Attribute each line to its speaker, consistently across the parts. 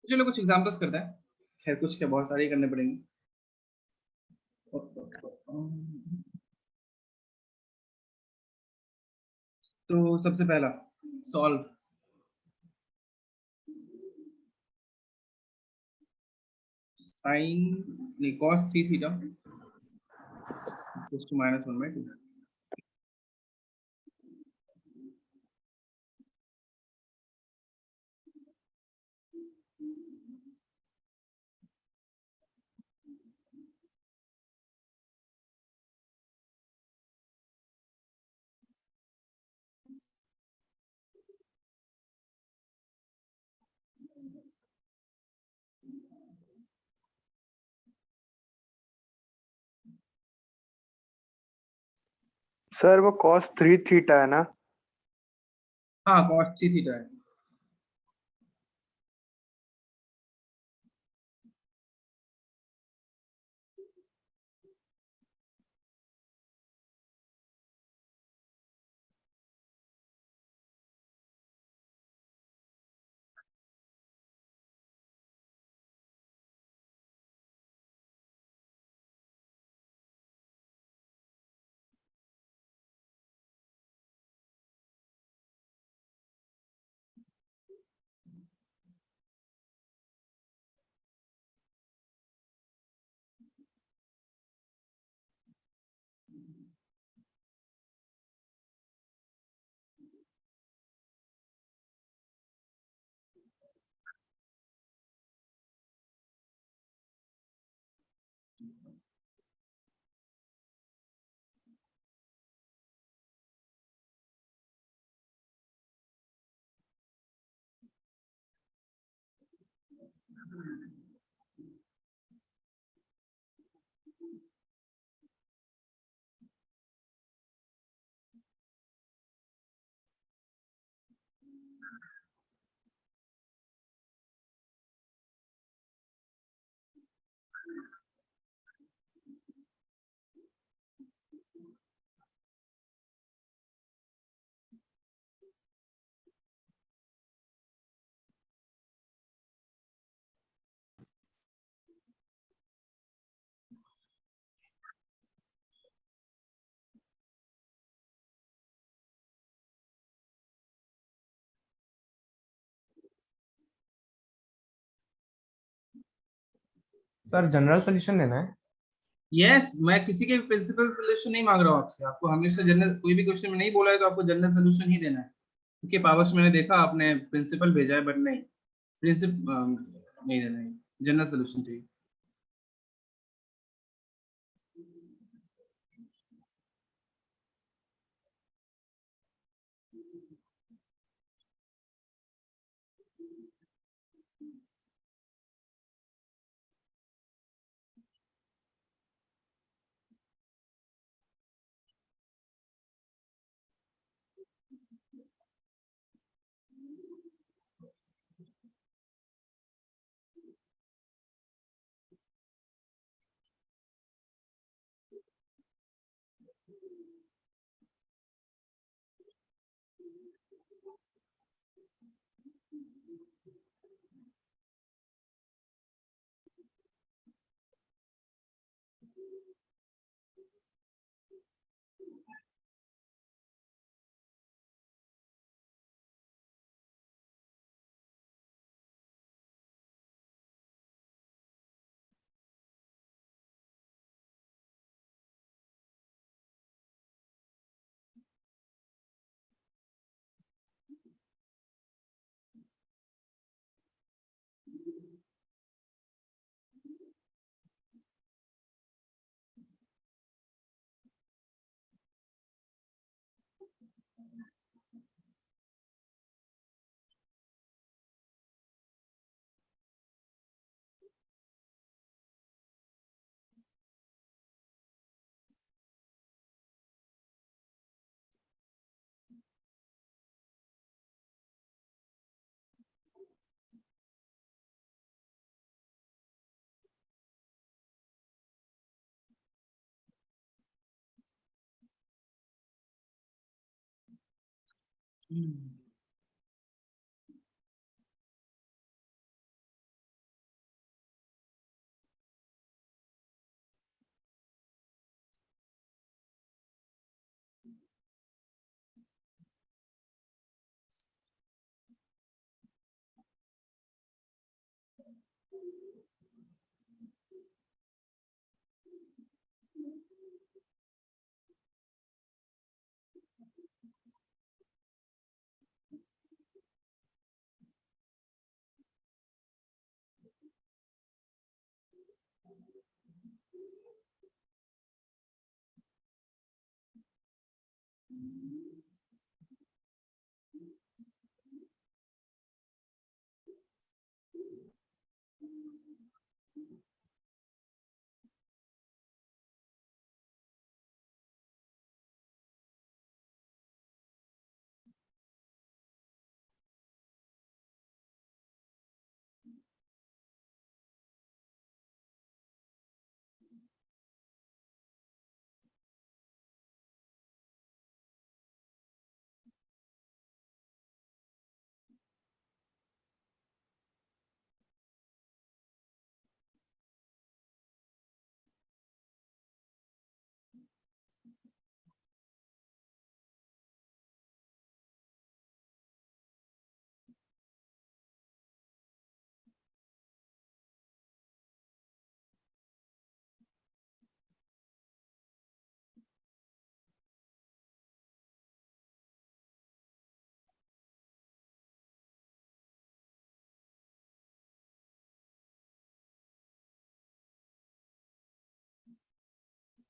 Speaker 1: चलो कुछ एग्जांपल्स करते हैं। खैर कुछ क्या, बहुत सारे ही करने पड़ेंगे। तो सबसे पहला सॉल्व। साइन नहीं, cos 3 theta equals to -1/2।
Speaker 2: Sir वो cos 3 थीटा है ना?
Speaker 1: हाँ cos 3 थीटा है।
Speaker 3: सर जनरल सोल्यूशन लेना है।
Speaker 1: यस, मैं किसी के प्रिंसिपल सोल्यूशन नहीं मांग रहा हूँ आपसे। आपको हमेशा जनरल, कोई भी क्वेश्चन में नहीं बोला है तो आपको जनरल सोल्यूशन ही देना है। क्योंकि पावर्स मैंने देखा आपने प्रिंसिपल भेजा है, बट नहीं, प्रिंसिप नहीं देना है, जनरल सोल्यूशन चाहिए।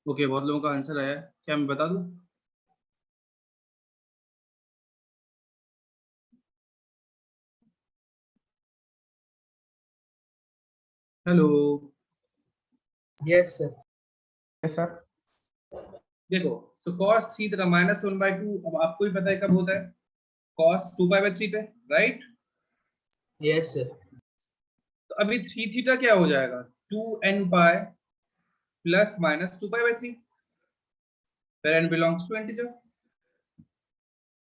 Speaker 1: ओके, बहुत लोगों का आंसर आया है, क्या मैं बता दूं? Hello,
Speaker 4: yes sir.
Speaker 3: Yes sir.
Speaker 1: देखो, सो cos थ्री थीटा माइनस 1/2, अब आपको भी पता है कब होता है, cos 2π/3 पे, राइट?
Speaker 4: Yes sir.
Speaker 1: तो अभी 3 थीटा क्या हो जाएगा, 2n पाई प्लस माइनस 2π/3, फिर n बिलोंग्स टू इंटीजर,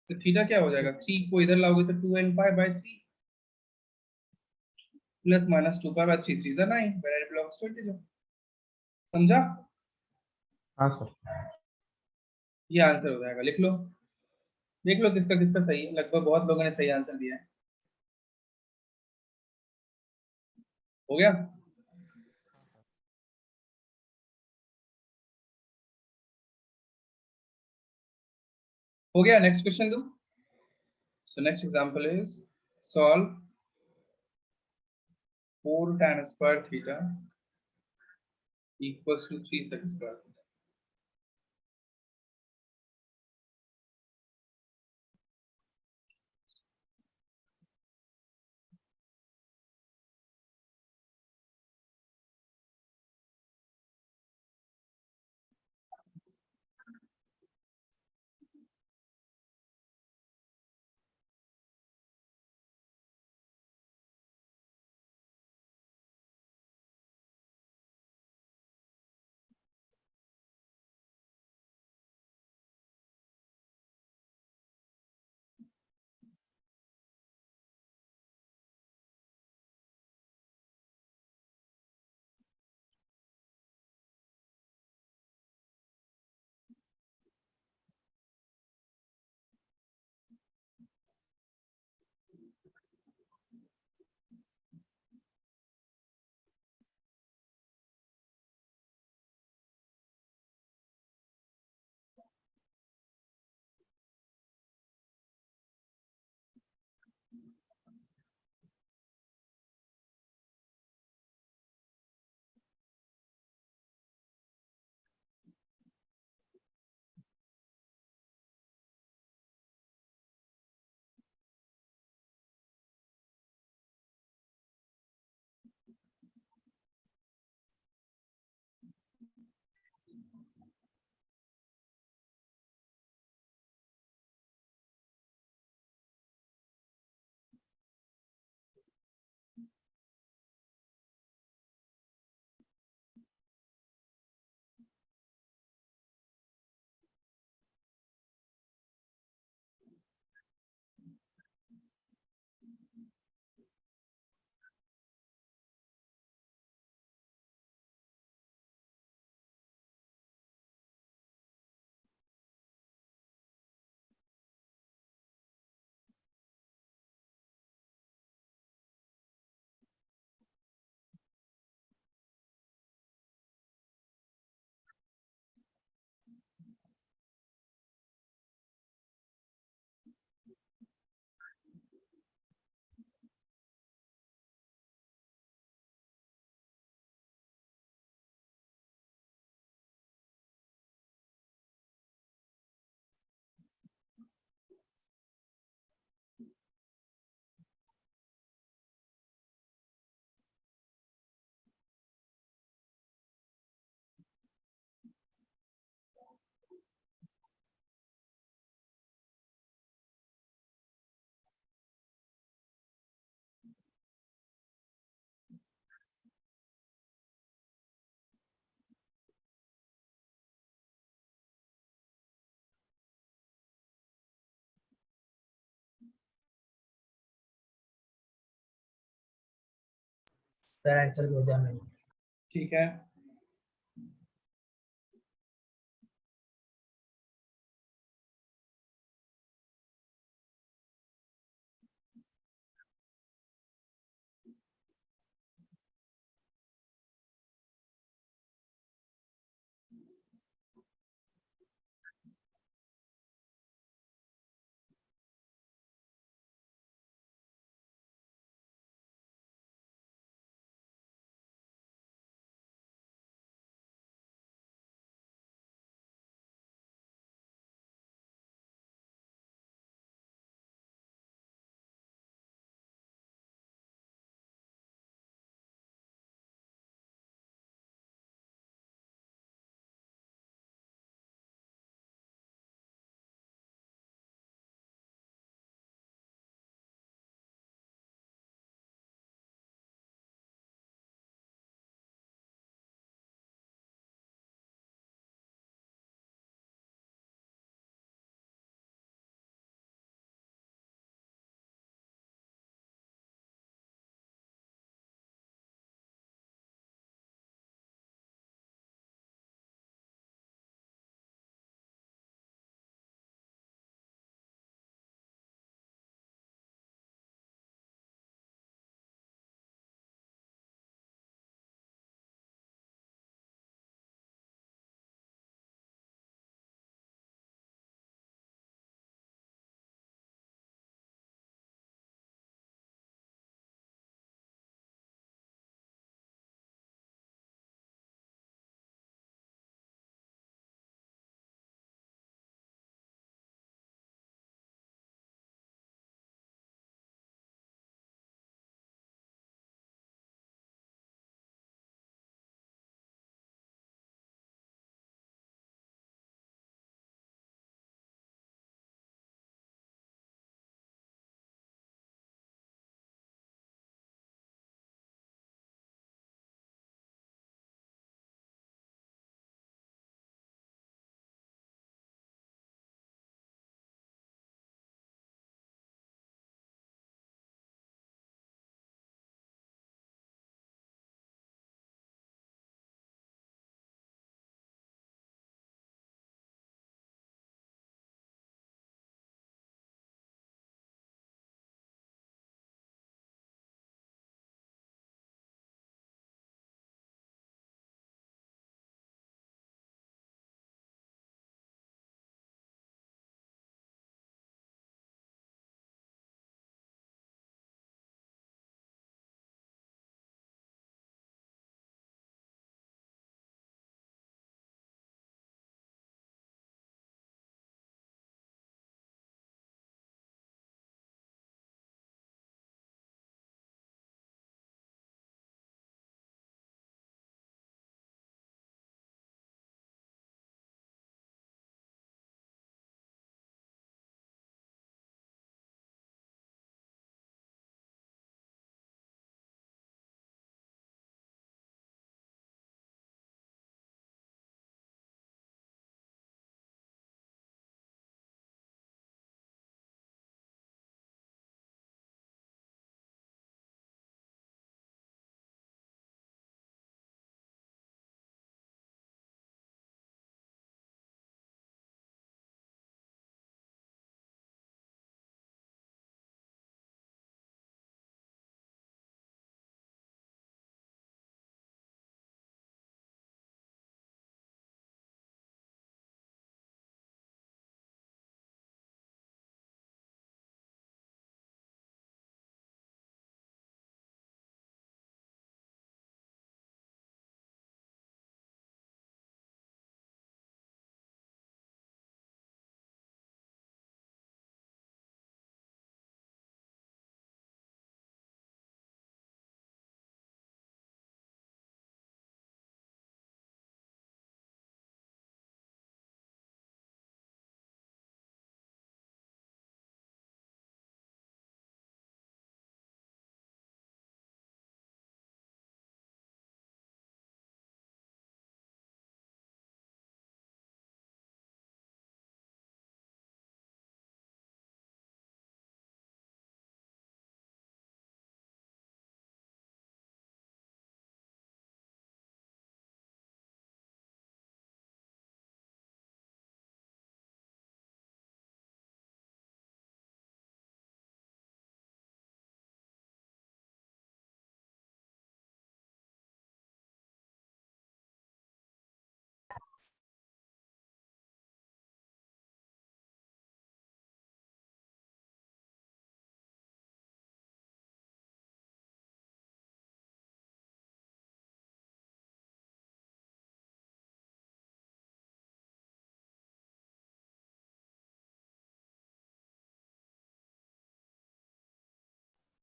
Speaker 1: तो थीटा क्या हो जाएगा, 3 को इधर लाओगे तो 2n पाई/3 plus minus 2π/3, 3 is 9, where n belongs to integer। समझा?
Speaker 3: हाँ सर।
Speaker 1: ये आंसर हो जाएगा, लिख लो, देख लो किसका किसका सही है, लगभग बहुत लोगों ने सही आंसर दिया है। हो गया? हो गया, नेक्स्ट क्वेश्चन दो। So next example is solve 4 tan square theta equals to 3 sec square.
Speaker 4: Sir answer भेजा मैंने।
Speaker 1: ठीक है,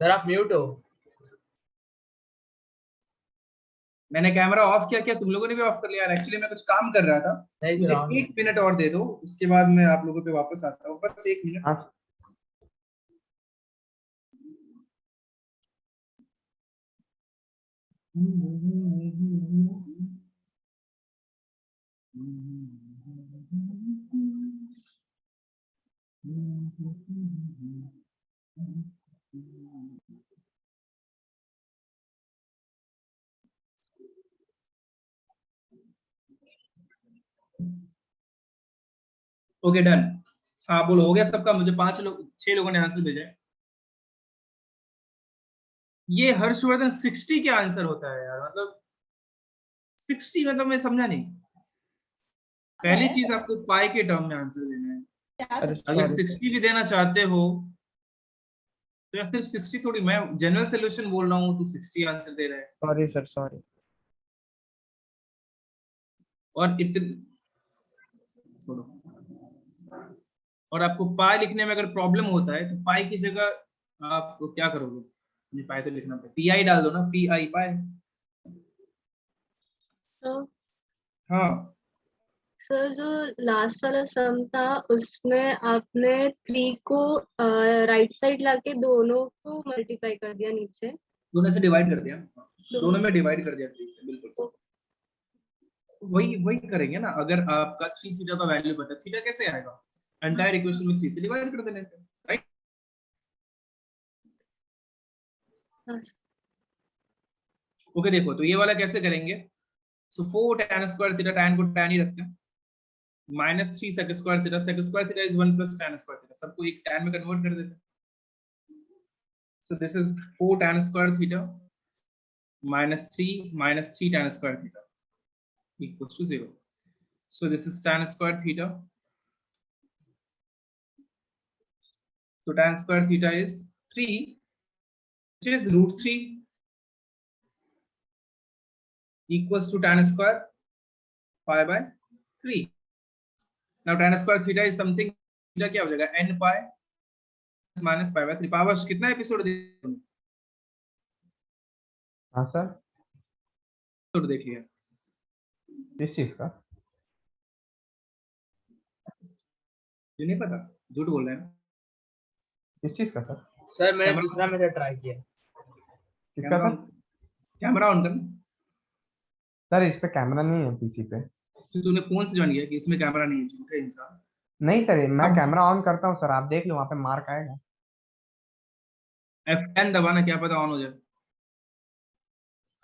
Speaker 4: सर आप म्यूट हो।
Speaker 1: मैंने कैमरा ऑफ किया, क्या तुम लोगों ने भी ऑफ कर लिया यार? एक्चुअली मैं कुछ काम कर रहा था।
Speaker 4: नहीं
Speaker 1: मुझे
Speaker 4: सर ऑन है।
Speaker 1: 1 मिनट और दे दो, उसके बाद मैं आप लोगों पे वापस आता हूँ, बस 1 मिनट।
Speaker 3: हाँ
Speaker 1: ओके डन। हाँ बोलो, हो गया सबका? मुझे 6 लोगों ने आंसर भेजा है। ये हर्षवर्धन 60 क्या आंसर होता है यार? मतलब 60 मतलब मैं समझा नहीं। पहली चीज आपको पाई के टर्म में आंसर देना है।
Speaker 3: अरे
Speaker 1: अगर
Speaker 3: सॉरी
Speaker 1: 60 भी देना चाहते हो तो यार सिर्फ 60 थोड़ी, मैं जनरल सोल्यूशन बोल रहा हूँ, तो 60 आंसर दे रहा है।
Speaker 3: Sorry sir sorry.
Speaker 1: और छोड़ो। और आपको पाई लिखने में अगर प्रॉब्लम होता है तो पाई की जगह आप क्या करोगे? नहीं, पाई तो लिखना पड़ेगा, पी आई डाल दो ना, पी आई पाई।
Speaker 5: तो
Speaker 1: हाँ
Speaker 5: सर जो लास्ट वाला सम था उसमें आपने 3 को राइट साइड लाके दोनों को मल्टीप्लाई कर दिया नीचे।
Speaker 1: दोनों से डिवाइड कर दिया।
Speaker 5: दोनों
Speaker 1: दोनों में
Speaker 5: से
Speaker 1: डिवाइड कर दिया 3 से, बिल्कुल। वही वही करेंगे ना। अगर आपका 3 थीटा का वैल्यू पता है, थीटा कैसे आएगा? एंटायर इक्वेशन में 3 से डिवाइड कर देने पे, राइट?
Speaker 5: हाँ,
Speaker 1: ओके देखो, तो ये वाला कैसे करेंगे? सो 4 tan स्क्वायर थीटा, tan को tan ही रखते हैं, -3 sec square theta, sec square theta is 1 + tan square theta, सबको एक tan में कन्वर्ट कर देते हैं। So this is 4 tan square theta -3 tan square theta equals to 0. So this is tan square theta. So tan square theta is 3, which is √3 equals to tan square pi by 3. Now tan square theta is something, theta क्या हो जाएगा? n pi minus pi by 3. Powers कितना episode
Speaker 3: हाँ sir.
Speaker 1: देख लिया?
Speaker 3: किस चीज का?
Speaker 1: जो नहीं पता, झूठ बोल रहे हैं।
Speaker 3: किस चीज का सर?
Speaker 4: सर मैंने
Speaker 1: कैमरा
Speaker 4: दूसरा मेथड ट्राई किया।
Speaker 3: किसका
Speaker 1: camera
Speaker 3: sir?
Speaker 1: On, camera on कर।
Speaker 3: सर इस पे कैमरा नहीं है पीसी पे।
Speaker 1: तो तूने फोन से ज्वाइन किया कि इसमें कैमरा नहीं है? झूठे इंसान।
Speaker 3: नहीं सर, मैं
Speaker 1: अब
Speaker 3: कैमरा ऑन करता हूँ सर, आप देख लो वहाँ पे मार्क आएगा।
Speaker 1: F10 दबाना, क्या पता ऑन हो जाए।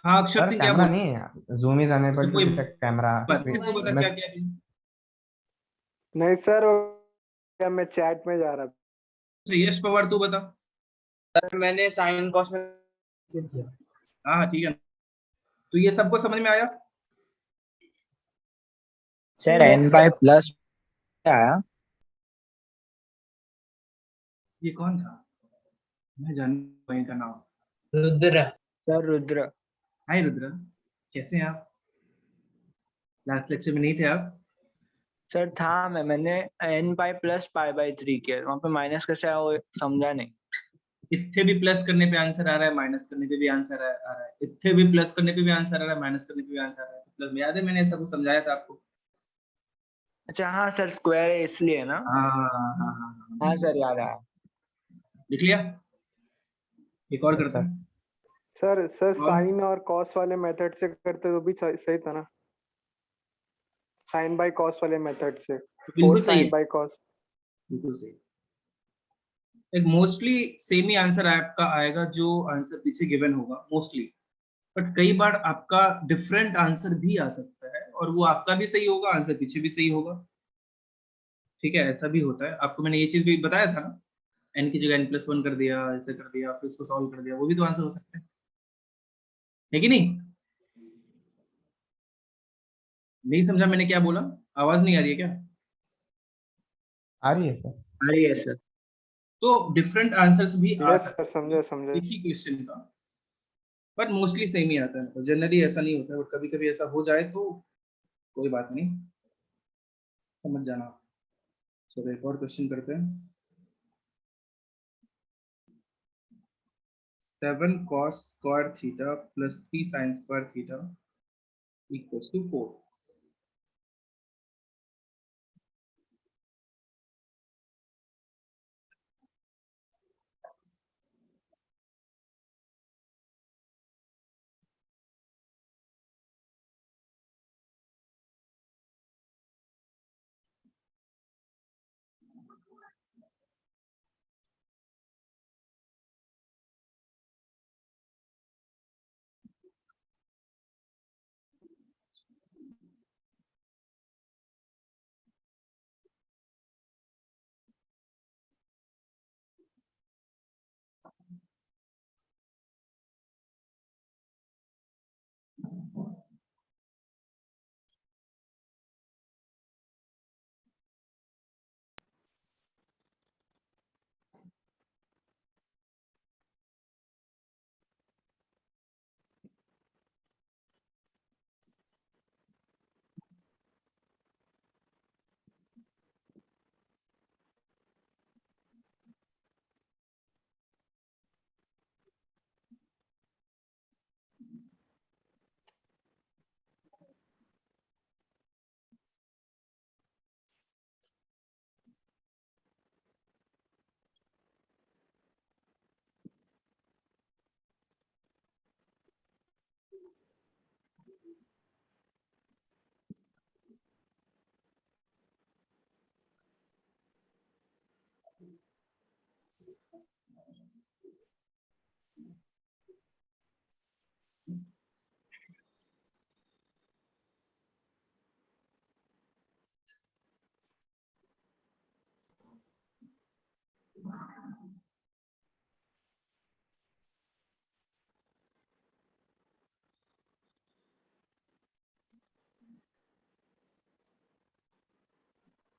Speaker 1: हाँ अक्षर
Speaker 3: सर
Speaker 1: सिंह क्या
Speaker 3: कैमरा
Speaker 1: बोल?
Speaker 3: नहीं है, जूम इज
Speaker 1: अच्छा
Speaker 3: अनेबल टू
Speaker 1: कोई
Speaker 3: डिटेक्ट कैमरा।
Speaker 1: बात नहीं, तू बता
Speaker 3: मैं
Speaker 1: क्या क्या है?
Speaker 2: नहीं सर, क्या मैं चैट में जा रहा था।
Speaker 1: अच्छा यश पवार तू बता।
Speaker 4: सर मैंने साइन कॉस में किया।
Speaker 1: हाँ हाँ ठीक है। तो ये सबको समझ में आया?
Speaker 6: सर n बाय प्लस आया।
Speaker 1: ये कौन था? मैं जानता हूँ इनका नाम।
Speaker 4: रुद्र।
Speaker 6: सर रुद्र।
Speaker 1: हाय रुद्र, कैसे हैं आप? लास्ट लेक्चर में नहीं थे आप?
Speaker 6: सर था मैंने n by plus pi by 3 किया, वहाँ पे माइनस कैसे आया वो समझा नहीं।
Speaker 1: इत्थे भी प्लस करने पे आंसर आ रहा है, माइनस करने पे भी आंसर आ रहा है, इत्थे भी प्लस करने पे भी आंसर आ रहा है, माइनस करने पे भी आंसर आ रहा है। प्लस याद है मैंने ऐसा कुछ समझाया था आपको?
Speaker 6: अच्छा हाँ सर, स्क्वायर है इसलिए ना।
Speaker 1: हाँ हाँ हाँ हाँ हाँ,
Speaker 6: हाँ सर याद आया।
Speaker 1: लिख लिया? एक और
Speaker 3: यस
Speaker 1: करते
Speaker 3: सर।
Speaker 1: हैं।
Speaker 2: सर
Speaker 1: और
Speaker 2: साइन और कॉस वाले मेथड से करते तो भी सही था ना। साइन बाय कॉस वाले मेथड से,
Speaker 1: तो बिल्कुल
Speaker 2: 4
Speaker 1: सही
Speaker 2: साइन
Speaker 1: है,
Speaker 2: बाय कॉस।
Speaker 1: बिल्कुल सही। एक मोस्टली सेम ही आंसर आपका आएगा जो आंसर पीछे गिवन होगा मोस्टली, बट कई बार आपका डिफरेंट आंसर भी आ सकता है और वो आपका भी सही होगा, आंसर पीछे भी सही होगा। ठीक है, ऐसा भी होता है। आपको मैंने ये चीज भी बताया था ना, n की जगह n+1 कर दिया, ऐसे कर दिया, फिर इसको सॉल्व कर दिया, वो भी तो आंसर हो सकते हैं, है कि नहीं? नहीं समझा मैंने क्या बोला? आवाज नहीं आ रही है क्या?
Speaker 3: आ रही है सर।
Speaker 6: अरे यस सर।
Speaker 1: तो डिफरेंट आंसर्स भी आ
Speaker 2: यस सर,
Speaker 1: सकते हैं
Speaker 2: समझे समझे।
Speaker 1: एक ही क्वेश्चन का, बट मोस्टली सेम ही आता है। जनरली ऐसा नहीं होता है, बट कभी कभी ऐसा हो जाए तो कोई बात नहीं, समझ जाना। चलो एक और क्वेश्चन करते हैं। 7 cos square theta plus 3 sin square theta equals to 4.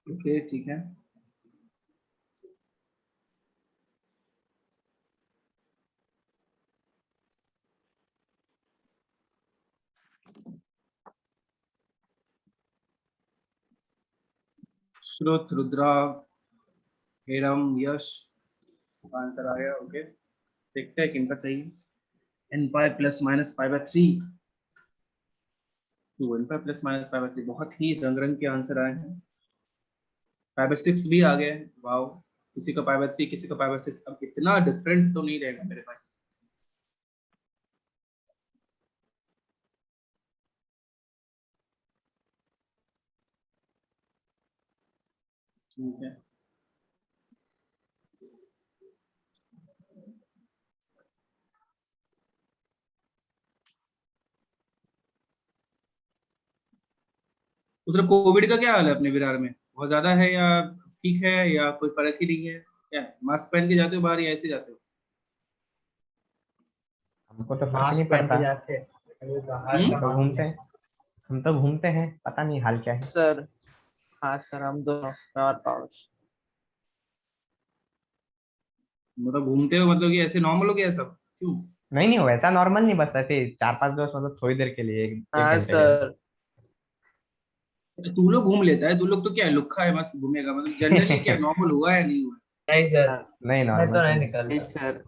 Speaker 1: Okay ठीक है। श्रुत, रुद्रा, हेरम, यश आंसर आ गया। ओके देखते हैं किनका सही है। n pi plus minus pi by 3 n pi plus minus pi by 3 बहुत ही रंग रंग के आंसर आए हैं। पाई बाय 6 भी आ गए। वाओ, किसी का पाई बाय 3 किसी का पाई बाय 6। अब इतना डिफरेंट तो नहीं रहेगा मेरे पास। ठीक है उधर कोविड का क्या हाल है अपने विरार में? बहुत ज्यादा है या ठीक है या कोई फर्क ही नहीं है? क्या मास्क पहन के जाते हो बाहर या ऐसे जाते हो?
Speaker 3: हमको तो फर्क
Speaker 4: मास्क
Speaker 3: नहीं
Speaker 4: पहन के
Speaker 3: पड़ता,
Speaker 4: जाते हैं, कभी बाहर
Speaker 1: हम्म?
Speaker 3: हम तो घूमते हैं, हम तो घूमते हैं, पता नहीं हाल क्या है।
Speaker 7: सर हाँ सर, हम दोनों, मैं और पाउच।
Speaker 1: मतलब घूमते हो मतलब कि ऐसे नॉर्मल हो गया सब? क्यों?
Speaker 3: नहीं नहीं, वैसा नॉर्मल नहीं, बस ऐसे 4-5 दोस्त, मतलब थोड़ी देर के लिए, एक
Speaker 7: हाँ
Speaker 3: घंटे के लिए।
Speaker 7: सर।
Speaker 1: तू लोग घूम लेता है, तू लोग तो क्या है, लुक्खा है मस्त घूमेगा। मतलब जनरली क्या नॉर्मल हुआ है नहीं हुआ?
Speaker 4: नहीं सर,
Speaker 7: हाँ,
Speaker 3: नहीं,
Speaker 4: मैं
Speaker 3: नॉर्मल
Speaker 4: तो
Speaker 3: तो
Speaker 4: नहीं
Speaker 3: नहीं।
Speaker 7: नहीं
Speaker 4: निकलता,
Speaker 7: सर।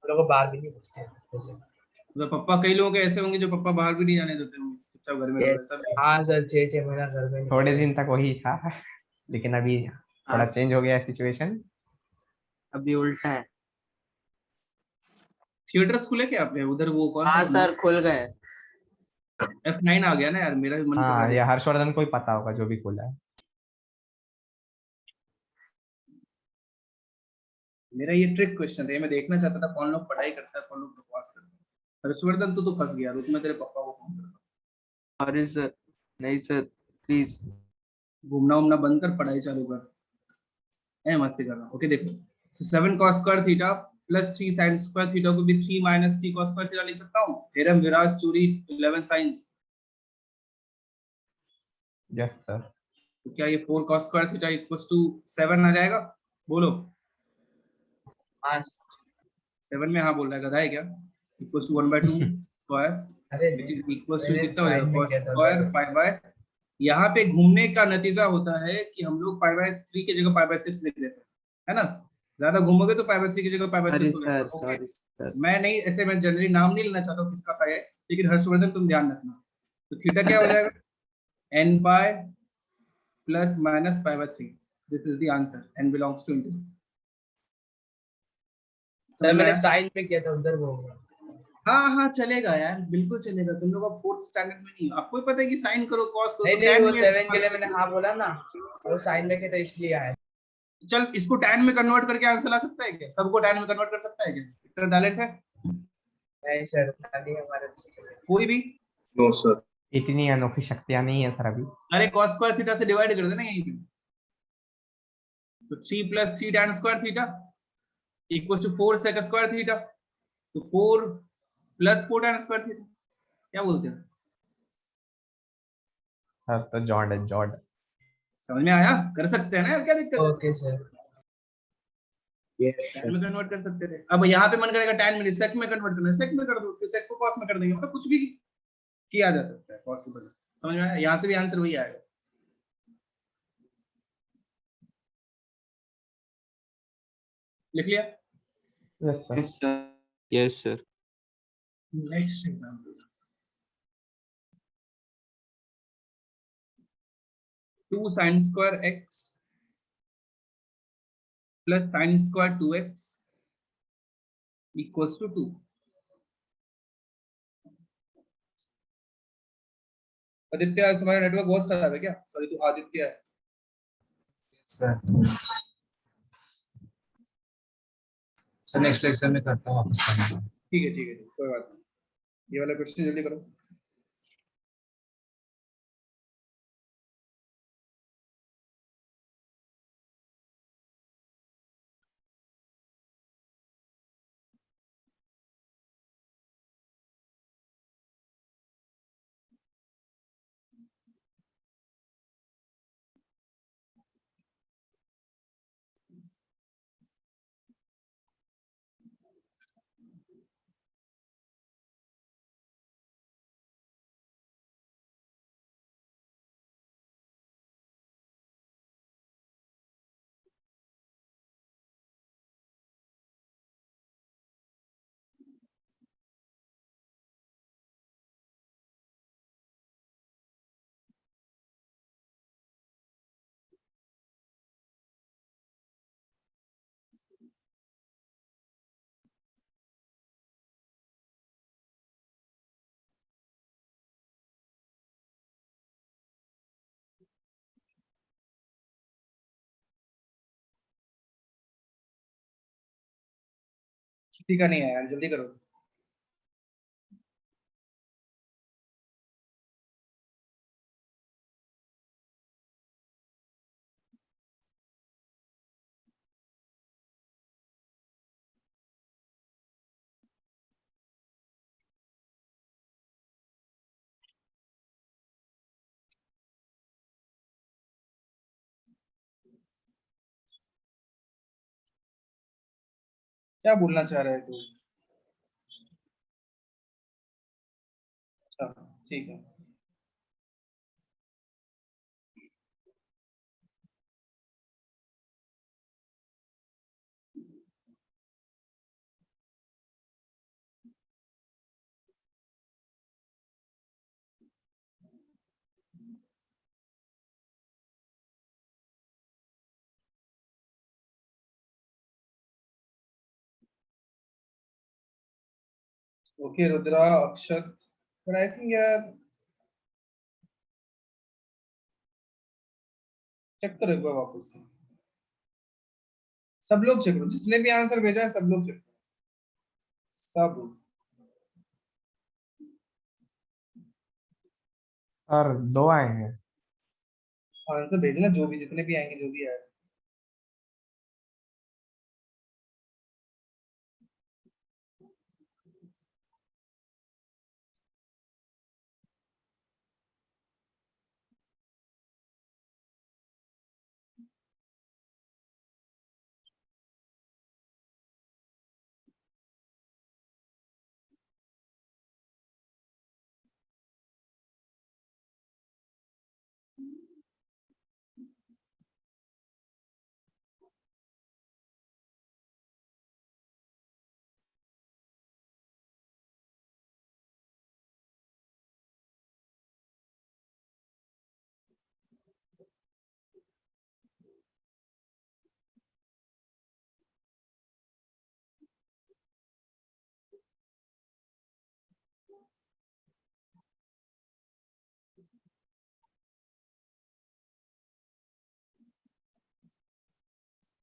Speaker 4: हम लोग को बाहर भी नहीं पूछते हैं जैसे।
Speaker 1: मतलब पप्पा, कई लोग ऐसे होंगे जो पप्पा बाहर भी नहीं जाने देते होंगे, चुपचाप घर में रहो, ऐसा भी?
Speaker 4: हाँ सर, 6 महीना घर में नहीं
Speaker 3: थोड़े
Speaker 4: गए।
Speaker 3: दिन तक वही था, लेकिन अभी थोड़ा
Speaker 7: हाँ,
Speaker 3: चेंज हो गया सिचुएशन।
Speaker 7: अभी उल्टा है।
Speaker 1: थिएटर्स खुले क्या आपने उधर? वो कौन
Speaker 7: हाँ
Speaker 1: सा
Speaker 7: सर, खुल गए।
Speaker 1: F9 आ गया ना यार, मेरा भी मन कर रहा
Speaker 3: हाँ,
Speaker 1: है
Speaker 3: ये
Speaker 1: देखने।
Speaker 3: हर्षवर्धन को ही पता होगा जो भी खोला है।
Speaker 1: मेरा ये ट्रिक क्वेश्चन था, मैं देखना चाहता था कौन लोग पढ़ाई करता है, कौन लोग बकवास करता है। हर्षवर्धन तो फंस गया, रुक मैं तेरे पापा को फोन करता
Speaker 7: सॉरी सर। नहीं सर, प्लीज।
Speaker 1: हूँ। घूमना उमना बंद कर, पढ़ाई चालू कर। है मस्ती करना। ओके देखो, तो 7 cos square theta plus 3 sin square theta को भी 3 माइनस 3 cos स्क्वायर थीटा लिख सकता हूँ। हेरम, विराट, चूरी, 11 साइंस।
Speaker 3: Yes sir.
Speaker 1: तो क्या ये 4 cos square theta equals to 7 आ जाएगा? बोलो।
Speaker 4: हाँ
Speaker 1: 7 में हाँ बोल रहा है, गधा है क्या? इक्वल्स टू 1/2 स्क्वायर
Speaker 4: अरे
Speaker 1: विच इज इक्वल्स टू
Speaker 4: मैंने
Speaker 1: कितना हो जाएगा?
Speaker 4: साइन में
Speaker 1: cos
Speaker 4: किया था
Speaker 1: स्क्वायर पाई बाय, यहाँ पे घूमने का नतीजा होता है कि हम लोग पाई बाय 3 की जगह पाई बाय 6 लिख देते हैं, है ना? ज्यादा घूमोगे तो पाई बाय 3 की जगह पाई बाय
Speaker 7: सॉरी
Speaker 1: 6 हो
Speaker 7: सर
Speaker 1: जाएगा। ओके,
Speaker 7: सॉरी सर
Speaker 1: मैं नहीं, ऐसे मैं जनरली नाम नहीं लेना चाहता हूँ किसका था ये, लेकिन हर्षवर्धन तुम ध्यान रखना। तो थीटा क्या हो जाएगा, n pi plus minus pi by 3। This is the answer, n belongs to integer.
Speaker 4: Sir मैंने साइन में किया था उधर वो होगा।
Speaker 1: हाँ हाँ चलेगा यार, बिल्कुल चलेगा। तुम लोग अब 4th स्टैंडर्ड में नहीं हो, आपको ही पता है कि साइन करो कॉस करो,
Speaker 4: नहीं
Speaker 1: तो
Speaker 4: नहीं,
Speaker 1: tan
Speaker 4: वो
Speaker 1: में
Speaker 4: 7 के लिए मैंने हाँ बोला ना, वो साइन में किया था इसलिए आया।
Speaker 1: चल इसको tan में कन्वर्ट करके आंसर ला सकता है क्या, सबको tan में कन्वर्ट कर सकता है क्या, इतना टैलेंट है
Speaker 4: नहीं सर, खाली हमारे
Speaker 1: कोई भी?
Speaker 8: No sir.
Speaker 3: इतनी अनोखी शक्तियां नहीं है सर अभी।
Speaker 1: अरे cos स्क्वायर थीटा से डिवाइड कर देना यहीं पे, तो 3 + 3 tan square theta equal to 4 sec square theta, तो 4 + 4 tan स्क्वायर थीटा। क्या बोलते हैं,
Speaker 3: सर तो जॉर्ड है जॉर्ड।
Speaker 1: समझ में आया? कर सकते हैं ना यार, क्या दिक्कत है?
Speaker 4: Okay sir. यस
Speaker 1: tan में कन्वर्ट कर सकते थे। अब यहाँ पे मन करेगा tan में sec में कन्वर्ट करना है, sec में कर दो, फिर sec को cos में कर देंगे, मतलब कुछ भी किया जा सकता है, पॉसिबल। समझ में आया? यहाँ से भी आंसर वही आएगा। लिख लिया?
Speaker 3: Yes sir.
Speaker 8: Yes sir.
Speaker 1: Next example, 2 sin square x plus sin square 2x equals to 2। Aditya, आज तुम्हारा नेटवर्क बहुत खराब है क्या? सॉरी, तू आदित्य है।
Speaker 9: सर सर नेक्स्ट लेक्चर में करता हूँ वापस करना।
Speaker 1: ठीक है ठीक है, कोई बात नहीं। ये वाला क्वेश्चन जल्दी करो। किसी का नहीं है यार, जल्दी करो। क्या बोलना चाह रहे हैं तू? अच्छा ठीक है। ओके रुद्रा, अक्षत, पर आई थिंक यार चेक करो एक बार वापस से। सब लोग चेक करो, जिसने भी आंसर भेजा है सब लोग चेक करो, सब।
Speaker 3: सर 2 आए हैं।
Speaker 1: आंसर भेजना, जो भी जितने भी आएंगे, जो भी आए।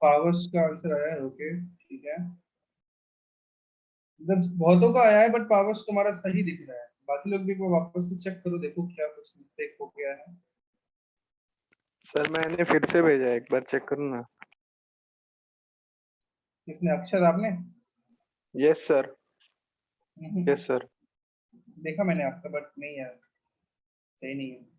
Speaker 1: पावर्स का आंसर आया है, ओके ठीक है। मतलब बहुतों का आया है बट पावर्स तुम्हारा सही दिख रहा है। बाकी लोग भी को वापस से चेक करो, देखो क्या कुछ मिस्टेक हो गया है।
Speaker 2: सर मैंने फिर से भेजा है, एक बार चेक करो ना।
Speaker 1: किसने, अक्षर आपने?
Speaker 2: यस सर,
Speaker 1: हम्म,
Speaker 2: यस सर।
Speaker 1: देखा मैंने आपका बट नहीं यार, सही नहीं है।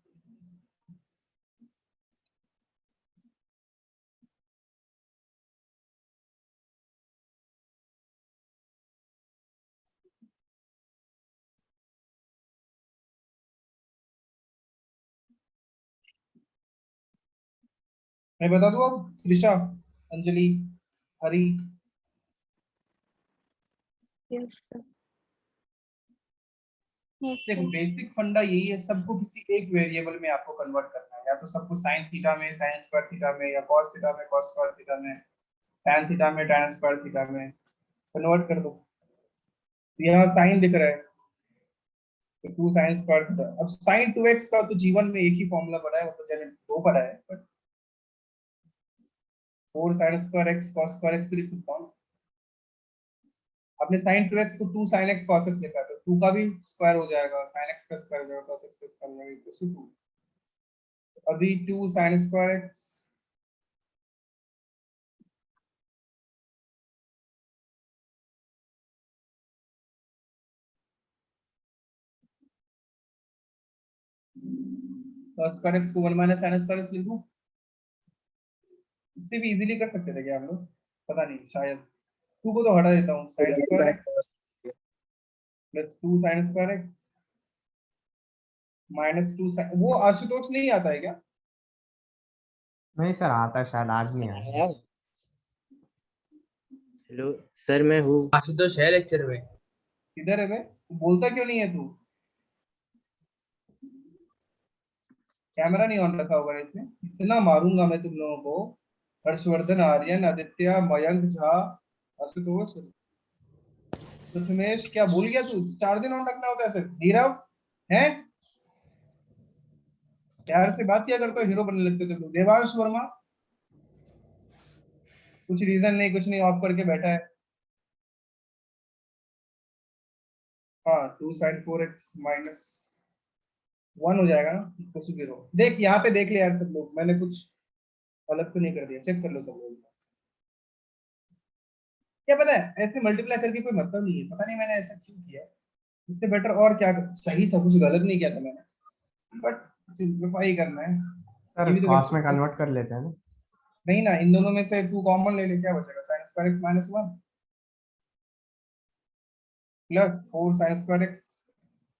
Speaker 1: मैं बता दूं अब, त्रिशा, अंजलि, हरी,
Speaker 5: यस सर। यस
Speaker 1: देखो
Speaker 5: सर।
Speaker 1: बेसिक फंडा यही है, सबको किसी एक वेरिएबल में आपको कन्वर्ट करना है, या तो सबको साइन थीटा में, साइन स्क्वायर थीटा में, या कॉस थीटा में, कॉस स्क्वायर थीटा में, टैन थीटा में, टैन स्क्वायर थीटा में कन्वर्ट कर दो। तो यहाँ साइन दिख रहा है तो 2 साइन स्क्वायर थीटा। अब साइन 2x का तो जीवन में एक ही फॉर्मूला पड़ा है, वो तो जैसे 2 पड़ा है, but 4 sine square x cos square x तो लिख सकता हूँ। आपने साइन 2x को 2 साइन x cos x लिखा है, तो 2 का भी स्क्वायर हो जाएगा, साइन x का स्क्वायर हो जाएगा, cos x का स्क्वायर हो जाएगा, इक्वल टू 2। अभी 2 sine square x cos square x को 1 माइनस साइन स्क्वायर x लिखूं। इससे भी इजीली कर सकते थे क्या हम लोग, पता नहीं, शायद 2 को तो हटा देता हूँ, sine square x plus 2 sine square x minus 2 वो आशुतोष नहीं आता है क्या?
Speaker 3: नहीं सर, आता है शायद, आज नहीं आया।
Speaker 8: हेलो सर, मैं हूँ।
Speaker 4: आशुतोष है लेक्चर में।
Speaker 1: किधर है बे, तू बोलता क्यों नहीं है तू? कैमरा नहीं ऑन रखा होगा इसमें, इतना मारूंगा मैं तुम लोगों को। हर्षवर्धन, आर्यन, आदित्य, मयंक झा, आशुतोष, प्रथमेश, क्या भूल गया तू? 4 दिन ऑन रखना होता है सर। नीरव है, प्यार से बात किया करते हो, हीरो बनने लगते थे। देवांश वर्मा, कुछ रीजन नहीं, कुछ नहीं, ऑफ करके बैठा है। हाँ 2 साइन 4x माइनस 1 हो जाएगा ना, इक्वल टू 0। देख यहाँ पे देख ले यार सब लोग, मैंने कुछ गलत तो नहीं कर दिया, चेक कर लो सब लोग। क्या पता है, ऐसे मल्टीप्लाई करके कोई मतलब नहीं है, पता नहीं मैंने ऐसा क्यों किया। इससे बेटर और क्या सही था, कुछ गलत नहीं किया था मैंने, बट सिंप्लीफाई करना है।
Speaker 3: सर
Speaker 1: ये भी तो
Speaker 3: कॉस
Speaker 1: कर
Speaker 3: में
Speaker 1: सकते हो।
Speaker 3: कन्वर्ट कर लेते हैं ना।
Speaker 1: नहीं ना, इन दोनों में से 2 कॉमन ले ले, क्या बचेगा? Sign square x minus 1 plus 4 sine square x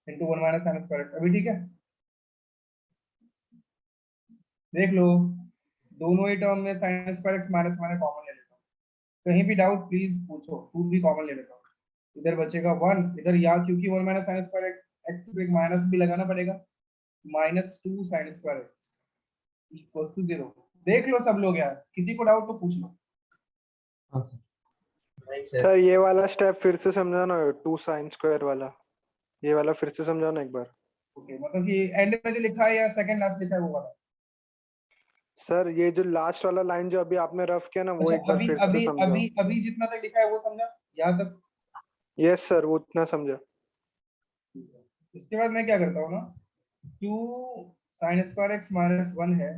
Speaker 1: into 1 minus sign square x. अभी ठीक है, देख लो दोनों ही टर्म में साइन स्क्वायर एक्स माइनस मैंने कॉमन ले लेता हूँ। कहीं भी डाउट प्लीज पूछो, 2 भी कॉमन ले लेता हूँ। इधर बचेगा 1, इधर या क्योंकि 1 माइनस साइन स्क्वायर एक्स पे एक माइनस भी लगाना पड़ेगा, minus 2 sine square x equal to 0। देख लो सब लोग यार, किसी को डाउट तो पूछ लो।
Speaker 3: हाँ सर।
Speaker 4: नहीं सर।
Speaker 2: सर ये वाला स्टेप फिर से समझाना, 2 साइन स्क्वायर वाला, ये वाला फिर से समझाना एक बार।
Speaker 1: ओके, मतलब कि एंड में जो लिखा है या सेकंड लास्ट लिखा है वो वाला?
Speaker 2: सर ये जो लास्ट वाला लाइन जो अभी आपने रफ किया ना, वो
Speaker 1: अच्छा
Speaker 2: एक बार
Speaker 1: अभी
Speaker 2: फिर से
Speaker 1: अभी
Speaker 2: समझाओ।
Speaker 1: अभी अभी जितना तक लिखा है वो समझा यहाँ तक?
Speaker 2: यस सर, वो उतना समझा।
Speaker 1: इसके बाद मैं क्या करता हूँ ना, 2 साइन स्क्वायर एक्स माइनस 1 है,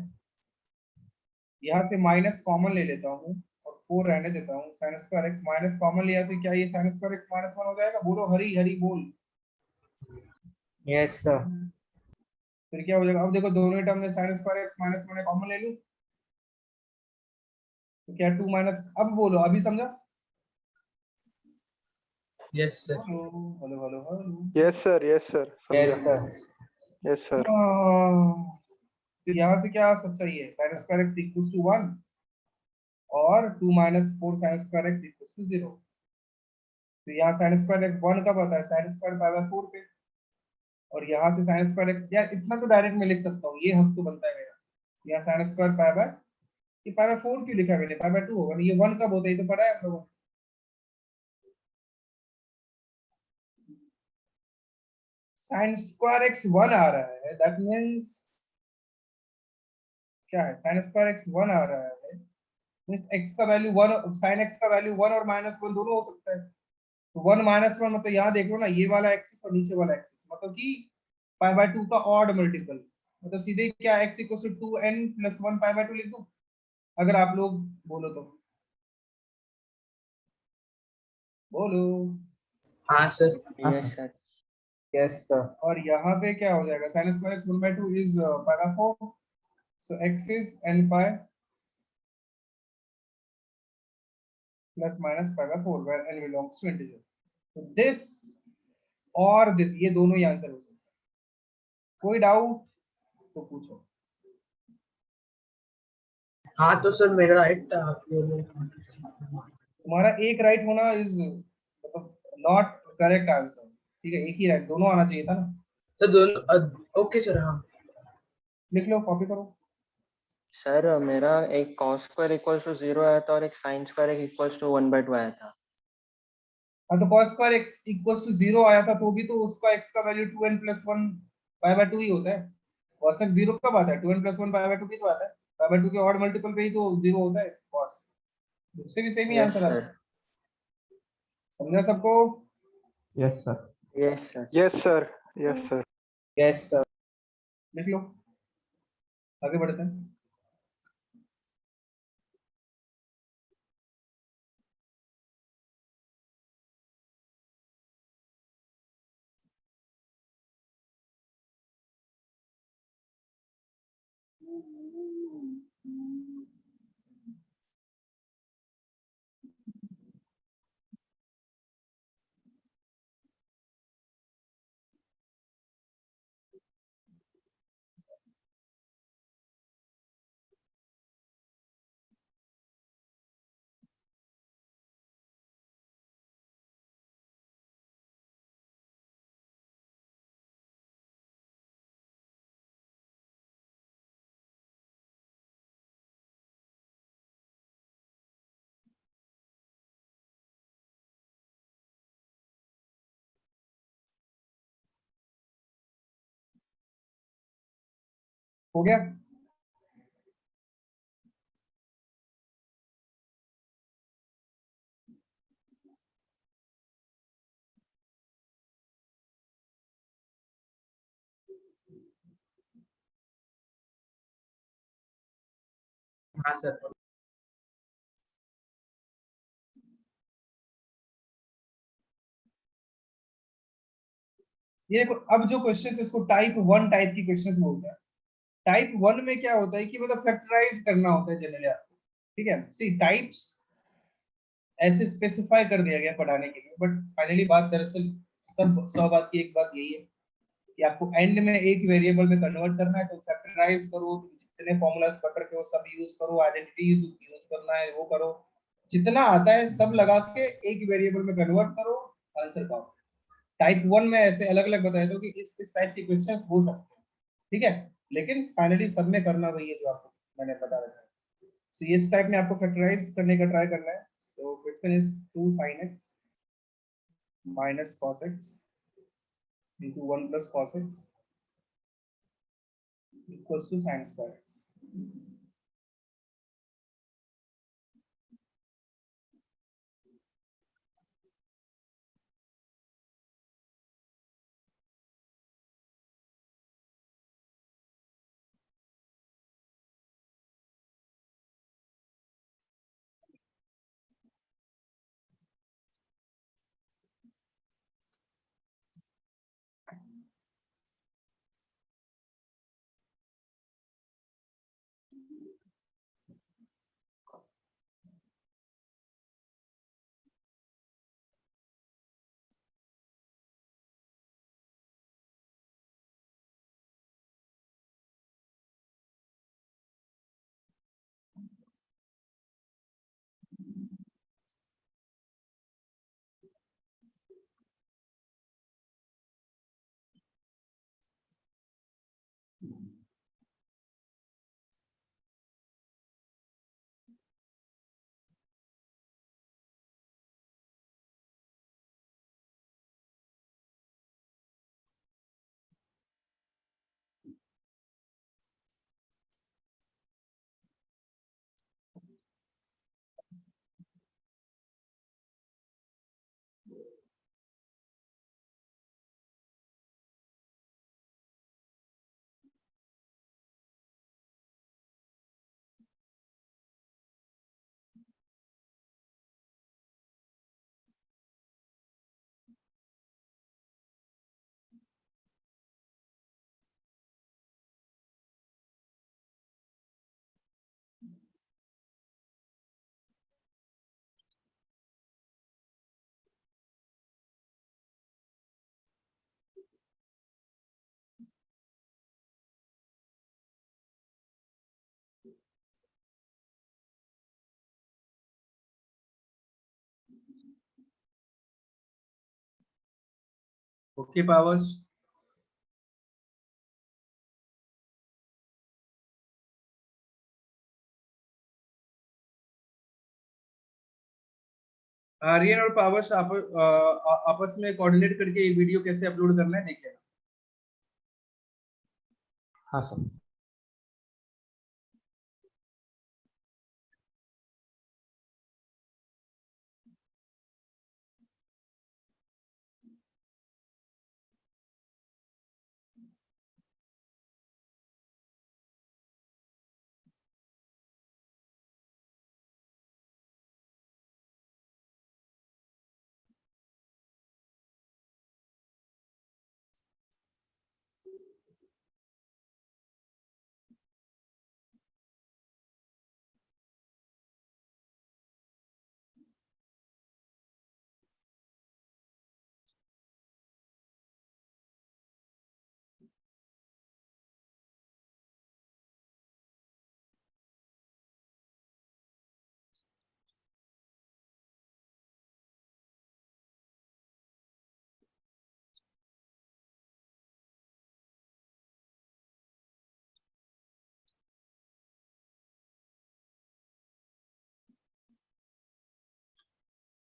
Speaker 1: यहाँ से माइनस कॉमन ले लेता हूँ और 4 रहने देता हूँ। Sign square x minus common लिया तो क्या ये साइन स्क्वायर एक्स माइनस 1 हो जाएगा? बोलो हरी हरी बोल।
Speaker 6: Yes sir.
Speaker 1: फिर क्या हो जाएगा? अब देखो दोनों टर्म में sign square x minus 1 common ले लूं तो क्या 2 माइनस, अब बोलो अभी समझा?
Speaker 4: Yes sir.
Speaker 1: Hello hello hello hello.
Speaker 2: Yes sir, yes sir,
Speaker 6: yes
Speaker 2: समझा।
Speaker 6: सर।
Speaker 2: Yes sir.
Speaker 1: फिर यहाँ से क्या आ सकता है? Sine square x equal to 1 और 2 minus 4 sine square x equal to 0। तो यहाँ साइन स्क्वायर एक्स 1 कब आता है? साइन स्क्वायर पाई बाय 4 पे। और यहाँ से साइन स्क्वायर एक्स, यार इतना तो डायरेक्ट में लिख सकता हूँ, ये हक तो बनता है मेरा। यहाँ साइन स्क्वायर पाई बाय, ये पाई बाय 4 क्यों लिखा है मैंने? पाई बाय 2 होगा ना, ये 1 कब होता है? ये तो पढ़ा है आप लोगों ने। साइन स्क्वायर एक्स 1 आ रहा है, दैट मींस क्या है? साइन स्क्वायर एक्स 1 आ रहा है x का वैल्यू 1, sin x का वैल्यू 1 और -1 दोनों हो सकता है। तो 1 -1 मतलब यहाँ देख लो ना, ये वाला एक्सिस और नीचे वाला एक्सिस, मतलब कि π/2 का ऑड मल्टीपल, मतलब सीधे क्या x = 2n + 1 π/2 लिख दूं अगर आप लोग बोलो तो, बोलो।
Speaker 4: हाँ sir.
Speaker 6: Yes sir.
Speaker 7: Yes sir.
Speaker 1: और यहाँ पे क्या हो जाएगा, sin square x 1/2 is π/4, so x is n pi plus minus π/4 where n belongs to integer. So this और this, ये दोनों ही आंसर हो सकते हैं। कोई डाउट तो पूछो।
Speaker 4: हाँ तो सर मेरा राइट था, आप बोलो।
Speaker 1: तुम्हारा एक राइट होना इज मतलब नॉट करेक्ट आंसर, ठीक है, एक ही राइट, दोनों आना चाहिए था ना।
Speaker 4: तो दोनों ओके सर। हाँ
Speaker 1: लिख लो, कॉपी करो।
Speaker 6: सर मेरा एक cos स्क्वायर इक्वल्स टू 0 आया था और एक sin स्क्वायर इक्वल्स टू 1/2 आया था।
Speaker 1: हाँ तो cos स्क्वायर x = 0 आया था तो भी तो उसका x का वैल्यू 2n + 1 π/2 ही होता है। cos x 0 कब आता है, 2n + 1 π/2 भी तो आता है, π/2 के ऑड मल्टीपल पे ही तो 0 होता है cos, उससे भी सेम ही
Speaker 6: यस
Speaker 1: आंसर आता
Speaker 6: सर।
Speaker 1: है। समझा सबको?
Speaker 3: Yes sir.
Speaker 6: Yes sir.
Speaker 2: Yes sir. Yes sir.
Speaker 7: Yes sir.
Speaker 1: लिख लो, आगे बढ़ते हैं। हो गया?
Speaker 4: हाँ सर।
Speaker 1: ये देखो, अब जो क्वेश्चन है इसको टाइप 1 टाइप की क्वेश्चंस बोलते हैं। टाइप 1 में क्या होता है कि मतलब फैक्टराइज करना होता है जनरली आपको, ठीक है। सी टाइप्स ऐसे स्पेसिफाई कर दिया गया पढ़ाने के लिए, बट फाइनली बात दरअसल सब बात की एक बात यही है कि आपको एंड में एक वेरिएबल में कन्वर्ट करना है, तो फैक्टराइज करो, जितने फॉर्मूलाज पढ़ रखे हो सब यूज करो, आइडेंटिटीज यूज करना है वो करो, जितना आता है सब लगा के एक वेरिएबल में कन्वर्ट करो, आंसर पाओ। टाइप 1 में ऐसे अलग अलग बताया तो कि इस टाइप के क्वेश्चन हो सकते हैं, ठीक है, लेकिन फाइनली सब में करना वही है जो आपको मैंने बता रखा है। सो ये इस टाइप में आपको फैक्टराइज करने का ट्राई करना है। So question is 2 sin x minus cos x into 1 plus cos x equals to sin square x. Okay powers, Aryan और पावर्स आपस में कोऑर्डिनेट करके ये वीडियो कैसे अपलोड करना है देखिए।
Speaker 3: हाँ सर।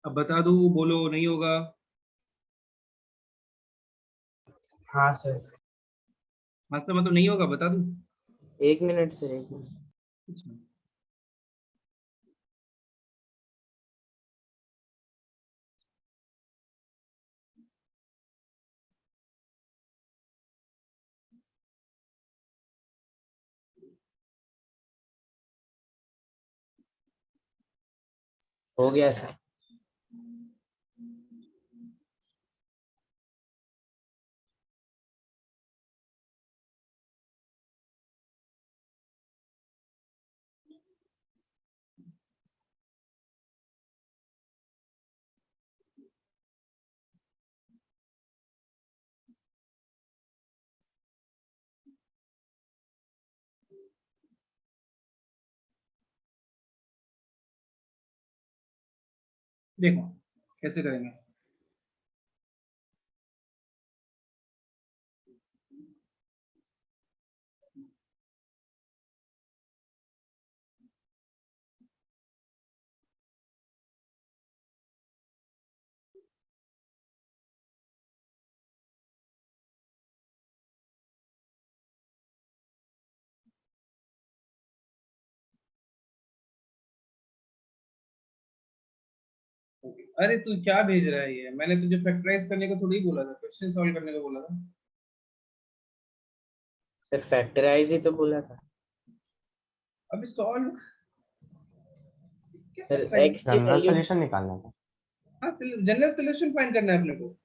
Speaker 1: अब बता दूं, बोलो नहीं होगा।
Speaker 7: हाँ सर।
Speaker 1: हाँ सर, मतलब नहीं होगा, बता दूं।
Speaker 8: 1 मिनट सर, 1 मिनट।
Speaker 1: अच्छा।
Speaker 8: हो गया सर।
Speaker 1: देखो कैसे करेंगे। अरे तू क्या भेज रहा है ये? मैंने तुझे फैक्टराइज करने को थोड़ी बोला था, क्वेश्चन सॉल्व करने को बोला था।
Speaker 8: सर फैक्टराइज ही तो बोला था।
Speaker 1: अभी सॉल्व
Speaker 8: सर x की
Speaker 3: जनरल
Speaker 8: वैल्यू।
Speaker 3: सोल्यूशन निकालना था।
Speaker 1: हाँ, जनरल सॉल्यूशन फाइंड करना है अपने को।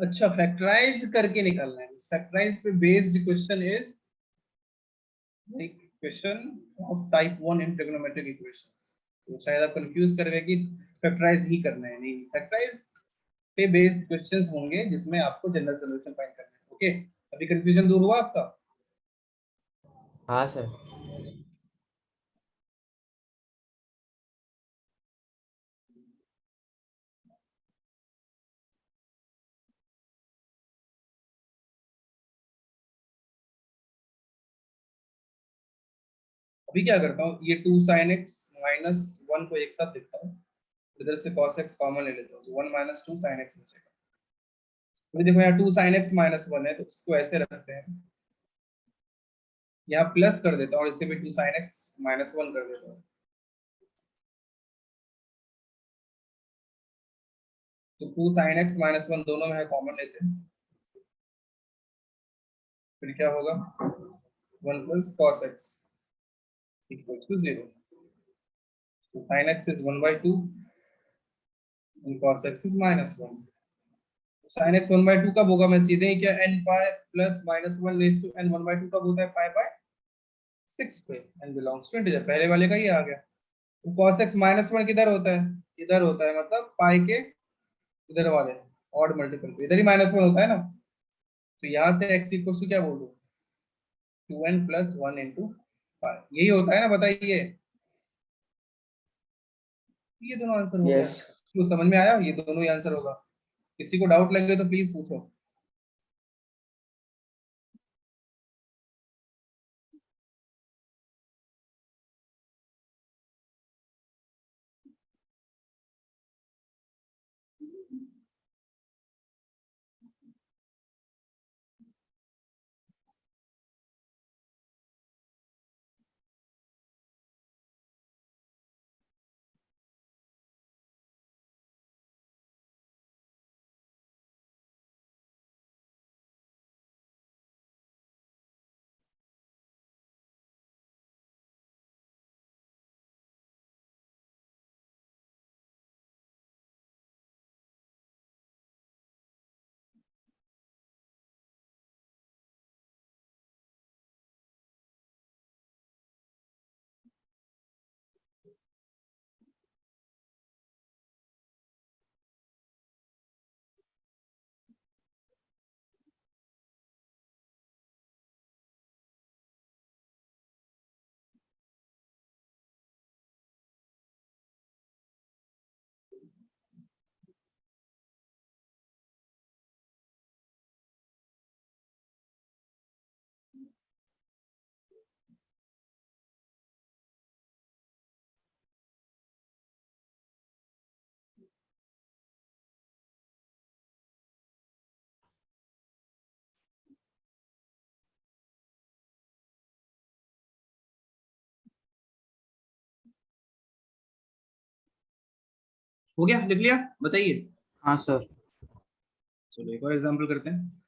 Speaker 1: अच्छा, फैक्टराइज करके निकालना है। फैक्टराइज पे based question is like question of type 1 in trigonometric equations. तो शायद आप कंफ्यूज कर रहे हैं कि फैक्टराइज ही करना है। नहीं, फैक्टराइज पे बेस्ड क्वेश्चंस होंगे जिसमें आपको जनरल सॉल्यूशन फाइंड करना है। ओके, अभी कंफ्यूजन दूर हुआ आपका?
Speaker 8: हाँ सर।
Speaker 1: अभी क्या करता हूँ, ये 2 sin x माइनस 1 को एक साथ लिखता हूँ, इधर से cos x कॉमन ले लेता हूँ, तो 1 माइनस 2 sin x बचेगा। अभी देखो यहाँ 2 sin x माइनस 1 है, तो इसको ऐसे रखते हैं, यहाँ प्लस कर देता हूँ और इसे भी 2 sin x माइनस 1 कर देता हूँ। तो 2 sin x माइनस 1 दोनों में है, कॉमन लेते हैं, फिर क्या होगा 1 plus cos x equals to 0। तो sin x is 1/2 and cos x is -1। sin x 1/2 कब होगा? मैं सीधे ही क्या n pi plus -1 raise to n 1/2 कब होता है? pi/6 पे, n बिलोंग्स टू इंटीजर। पहले वाले का ही आ गया। तो cos x -1 किधर होता है? इधर होता है, मतलब पाई के इधर वाले ऑड मल्टीपल पे इधर ही -1 होता है ना। तो यहाँ से x इक्वल टू क्या बोल दो, 2n + 1 × पाई, यही होता है ना, बताइए। ये दोनों आंसर हो गया।
Speaker 2: यस
Speaker 1: क्यों, समझ में आया? ये दोनों ही आंसर होगा। किसी को डाउट लगे तो प्लीज पूछो। हो गया, लिख लिया, बताइए।
Speaker 7: हाँ सर।
Speaker 1: चलो एक और एग्जांपल करते हैं।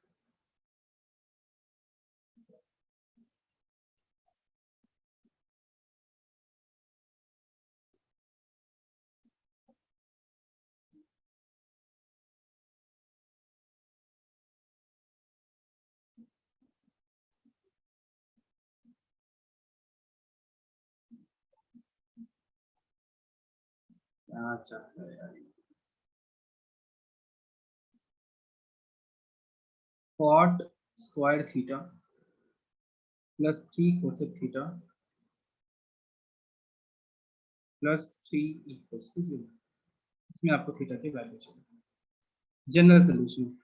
Speaker 1: अच्छा, cot square theta +3 cosec theta +3 = 0। इसमें आपको थीटा की वैल्यू चाहिए। General solution.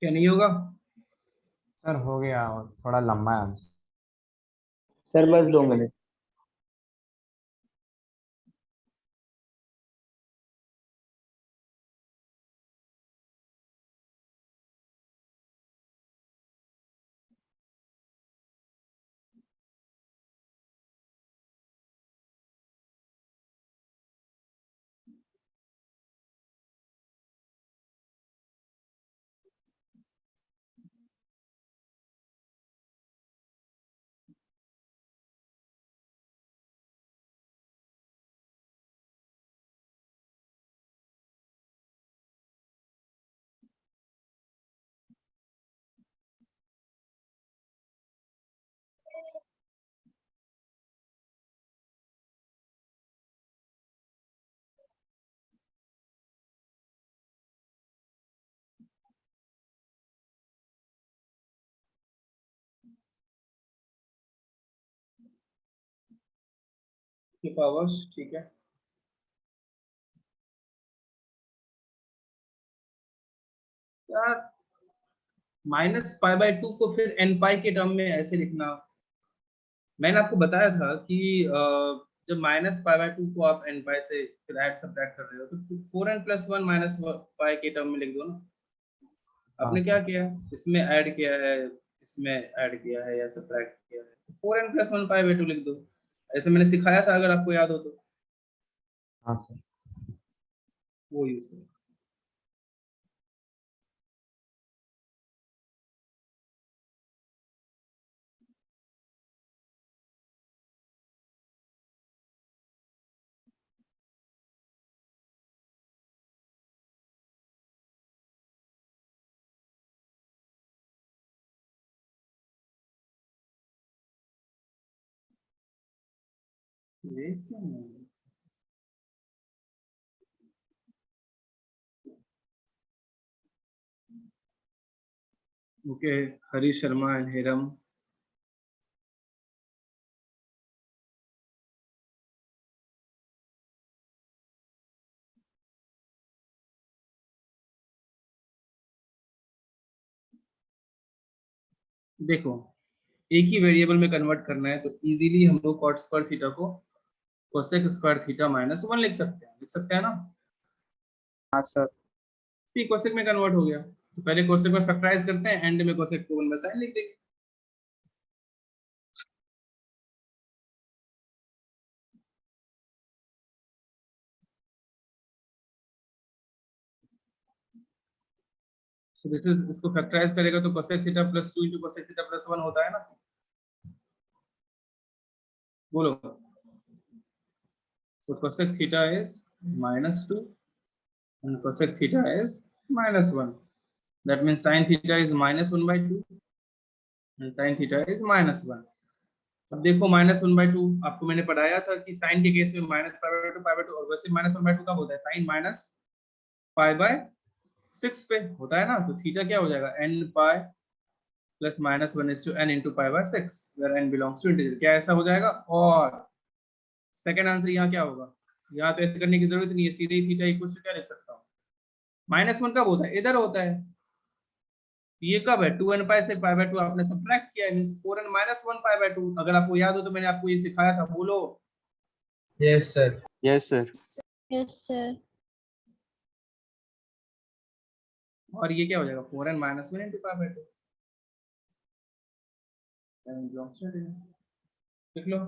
Speaker 1: क्या नहीं होगा?
Speaker 3: सर हो गया, थोड़ा लंबा है आंसर।
Speaker 6: सर बस 2 मिनट।
Speaker 1: के पावर्स, ठीक है। यार -π/2 को फिर n पाई के टर्म में ऐसे लिखना, मैंने आपको बताया था कि जब -π/2 को आप n पाई से फिर ऐड सब्ट्रैक्ट कर रहे हो तो 4n+1 -पाई के टर्म में लिख दो ना। आपने क्या किया, इसमें ऐड किया है, इसमें ऐड किया है या सब्ट्रैक्ट किया है, 4n+1 π/2 लिख दो। ऐसे मैंने सिखाया था, अगर आपको याद हो तो,
Speaker 3: हाँ सर।
Speaker 1: वो यूज करो। ये इसमें नहीं है। Okay, Harish Sharma and Heram. देखो, एक ही वेरिएबल में कन्वर्ट करना है तो इजीली हम लोग cot स्क्वायर थीटा को कोसेक स्क्वायर थीटा -1 लिख सकते हैं ना।
Speaker 7: हाँ सर।
Speaker 1: ठीक, कोसेक में कन्वर्ट हो गया तो पहले कोसेक में फैक्टराइज करते हैं, एंड में कोसेक को 1/sin लिख देंगे। सो दिस इज, इसको फैक्टराइज करेगा तो कोसेक थीटा +2 * कोसेक थीटा +1 होता है ना। बोलो। So cosec theta is -2 and cosec theta is -1. That means sin theta is -1/2 and sin theta is -1. अब देखो -1/2 आपको मैंने पढ़ाया था कि sin के केस में -π/2 और वैसे -1/2 कब होता है, sin -π/6 पे होता है ना। तो थीटा क्या हो जाएगा, n π + -1 is to n into π/6 where n belongs to integer। क्या ऐसा हो जाएगा? और सेकंड आंसर यहाँ क्या होगा, यहाँ तो ऐसे करने की जरूरत नहीं है, सीधे ही थीटा इक्वल टू क्या लिख सकता हूँ, -1 कब होता है, इधर होता है। ये कब है, 2n π से π/2 आपने सब्ट्रैक्ट किया है, मींस 4n - 1 π/2। अगर आपको याद हो तो मैंने आपको ये सिखाया था, बोलो।
Speaker 9: Yes sir.
Speaker 2: Yes sir.
Speaker 5: Yes sir.
Speaker 1: और ये क्या हो जाएगा, 4n - 1 into π/2। लिख लो।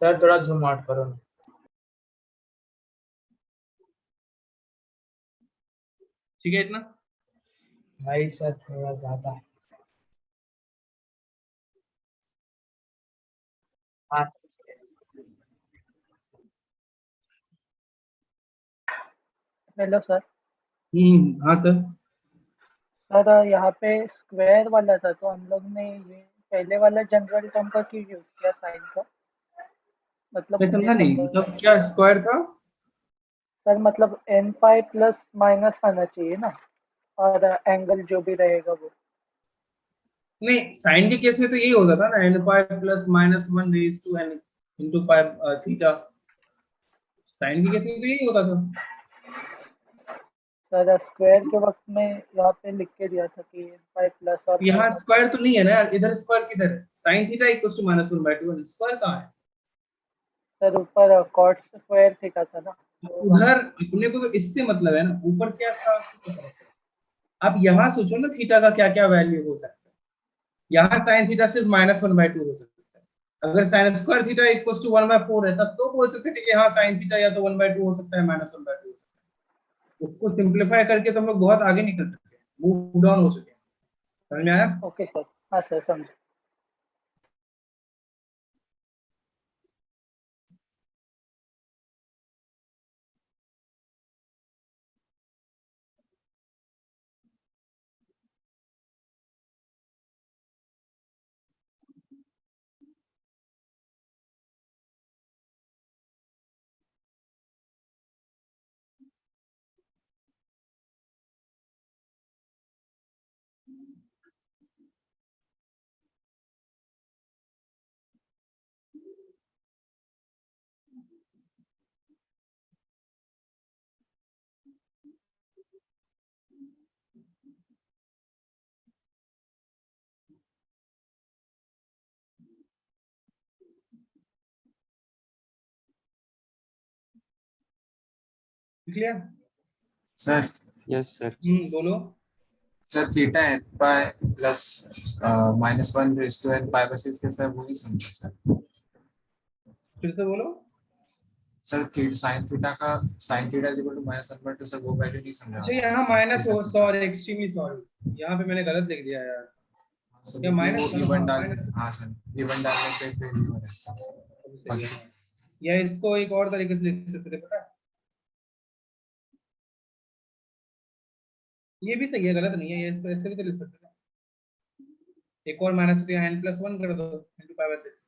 Speaker 4: सर थोड़ा जूम आउट करो ना।
Speaker 1: ठीक है इतना।
Speaker 4: भाई सर थोड़ा ज्यादा। हाँ
Speaker 10: हेलो सर।
Speaker 1: हाँ सर।
Speaker 10: सर यहाँ पे स्क्वायर वाला था तो हम लोग ने ये पहले वाला जनरल टर्म का क्यों यूज किया साइन का, मतलब
Speaker 1: मैं
Speaker 10: मुझे
Speaker 1: समझा नहीं,
Speaker 10: समझ
Speaker 1: मतलब क्या स्क्वायर था?
Speaker 10: सर मतलब एन पाई प्लस माइनस आना चाहिए ना, और एंगल जो भी रहेगा वो।
Speaker 1: नहीं, साइन के केस में तो यही होता था ना, n pi plus minus 1 raise to n into pi theta. Sine के केस में तो यही होता था।
Speaker 10: सर स्क्वायर के वक्त में यहाँ पे लिख के दिया था कि एन पाई प्लस और
Speaker 1: यहाँ
Speaker 10: माइनस।
Speaker 1: स्क्वायर तो नहीं है ना यार, इधर स्क्वायर किधर है? Sine theta equals to minus 1/2, square कहाँ है?
Speaker 10: सर ऊपर कॉट स्क्वायर थीटा था ना।
Speaker 1: उधर अपने को तो इससे मतलब है ना, ऊपर क्या था उससे क्या फर्क है? आप यहाँ सोचो ना थीटा का क्या क्या वैल्यू हो सकता है। यहाँ साइन थीटा सिर्फ -1/2 हो सकता है। अगर sine square theta equals to 1/4 है तब तो बोल सकते थे कि हाँ साइन थीटा या तो 1/2 हो सकता है, -1/2 हो सकता है। उसको सिंप्लीफाई करके तो हम लोग बहुत आगे निकल सकते हैं, मूव डाउन हो चुके हैं। समझ में आया?
Speaker 10: ओके सर, हाँ सर समझ।
Speaker 1: क्लियर?
Speaker 9: Sir
Speaker 8: yes sir.
Speaker 1: बोलो।
Speaker 9: Sir theta n pi plus -1 raise to n pi by 6 कैसा है वो नहीं समझा सर।
Speaker 1: फिर से बोलो।
Speaker 9: सर साइन थीटा का sine theta is equal to -1/2 sir, वो वैल्यू नहीं समझा।
Speaker 1: अच्छा यहाँ माइनस हो, सॉरी एक्सट्रीमली सॉरी, यहाँ पे मैंने गलत लिख दिया यार।
Speaker 9: सर
Speaker 1: या
Speaker 9: वो
Speaker 1: माइनस था ना,
Speaker 9: इवन
Speaker 1: हाँ,
Speaker 9: डाल,
Speaker 1: माइनस।
Speaker 9: हाँ सर इवन डालने पे फिर ये हो रहा है सर।
Speaker 1: अभी सही है। या इसको एक और तरीके से लिख सकते थे, पता है? ये भी सही है, गलत नहीं है, ये इसको ऐसे भी तो लिख सकते थे। एक और माइनस तो यहाँ n+1 कर दो into pi by 6।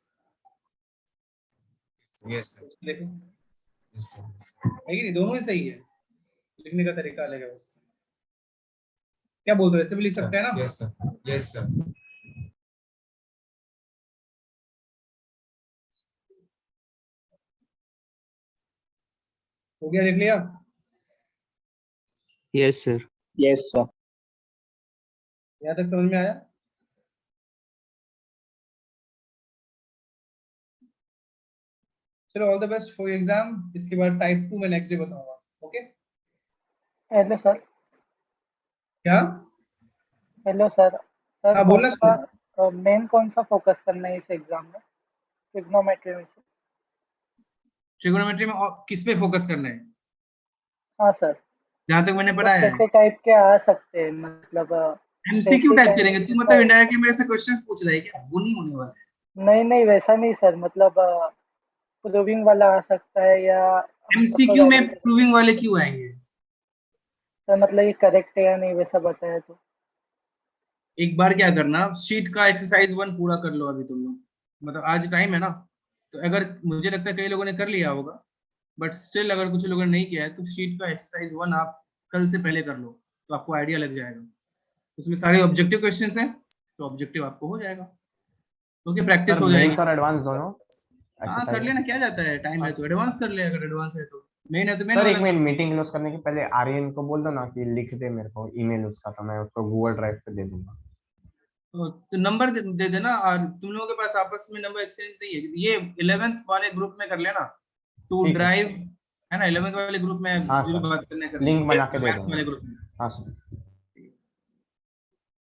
Speaker 9: Yes sir,
Speaker 1: लिखो,
Speaker 9: यस सर।
Speaker 1: है कि नहीं? दोनों ही सही है, लिखने का तरीका अलग है उससे। क्या बोलते हो, ऐसे भी लिख सकते हैं ना?
Speaker 9: Yes sir, yes sir.
Speaker 1: हो गया, लिख लिया?
Speaker 6: Yes sir.
Speaker 10: Yes sir.
Speaker 1: यहाँ तक समझ में आया? चलो all the best for exam. इसके बाद टाइप 2 में नेक्स्ट डे बताऊंगा। ओके?
Speaker 10: Hello sir.
Speaker 1: क्या?
Speaker 10: Hello sir. सर
Speaker 1: हाँ, बोलना
Speaker 10: कौन सा मेन कौन सा फोकस करना है इस एग्जाम में, ट्रिग्नोमेट्री में से?
Speaker 1: ट्रिगोनोमेट्री में किस पे फोकस करना है?
Speaker 10: हाँ सर।
Speaker 1: जहां तक मैंने
Speaker 10: मतलब
Speaker 1: पढ़ाया है
Speaker 10: कैसे टाइप के आ सकते हैं, मतलब
Speaker 1: एमसीक्यू
Speaker 10: basic
Speaker 1: टाइप
Speaker 10: and
Speaker 1: करेंगे। तू मतलब
Speaker 10: simple।
Speaker 1: इंडायरेक्टली मेरे से क्वेश्चंस पूछ रहा है क्या? वो नहीं होने वाला है।
Speaker 10: नहीं नहीं वैसा नहीं सर, मतलब प्रूविंग वाला आ सकता है या हम लोग को
Speaker 1: एमसीक्यू में
Speaker 10: वैलिडेट।
Speaker 1: प्रूविंग वाले क्यों आएंगे?
Speaker 10: सर मतलब ये करेक्ट है या नहीं वैसा बताया तो।
Speaker 1: एक बार क्या करना, शीट का एक्सरसाइज 1 पूरा कर लो अभी तुम लोग, मतलब आज टाइम है ना। तो अगर मुझे लगता है कई लोगों ने कर लिया होगा, बट स्टिल अगर कुछ लोगों ने नहीं किया है तो शीट का एक्सरसाइज 1 आप कल से पहले कर लो, तो आपको आइडिया लग जाएगा। उसमें सारे ऑब्जेक्टिव क्वेश्चंस हैं, तो ऑब्जेक्टिव आपको हो जाएगा, क्योंकि प्रैक्टिस
Speaker 3: सर
Speaker 1: हो जाएगी।
Speaker 3: मेन्स और एडवांस दोनों
Speaker 1: हाँ कर
Speaker 3: एक्सरसाइज।
Speaker 1: लेना, क्या जाता है, टाइम है तो एडवांस कर ले, अगर एडवांस है तो। मेन है तो मेन
Speaker 3: सर एक
Speaker 1: वाला
Speaker 3: मिनट,
Speaker 1: कर।
Speaker 3: मीटिंग क्लोज करने के पहले आर्यन को बोल दो ना कि लिख दे मेरे को ईमेल उसका, तो मैं उसको गूगल ड्राइव पे दे दूंगा।
Speaker 1: तो नंबर दे देना, और तुम लोगों के पास आपस में नंबर एक्सचेंज नहीं है, ये 11th वाले ग्रुप में कर लेना। तो
Speaker 3: ठीक है।
Speaker 1: ड्राइव है ना, 11th वाले ग्रुप में
Speaker 3: हाँ
Speaker 1: जो भी
Speaker 3: सर,
Speaker 1: बात करने कर
Speaker 3: लिंक बना के दे
Speaker 1: मैथ्स वाले
Speaker 3: दूंगा।
Speaker 1: ग्रुप में।
Speaker 3: हाँ सर।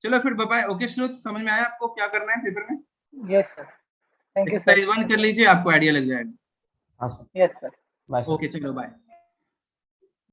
Speaker 1: चलो फिर बाय। ओके श्रुत, समझ में आया आपको क्या करना है पेपर में?
Speaker 10: Yes sir, thank you sir.
Speaker 1: Exercise 1 कर लीजिए, आपको आइडिया लग जाएगा।
Speaker 3: हाँ sir,
Speaker 10: yes sir.
Speaker 3: Bye sir.
Speaker 1: Okay चलो बाय।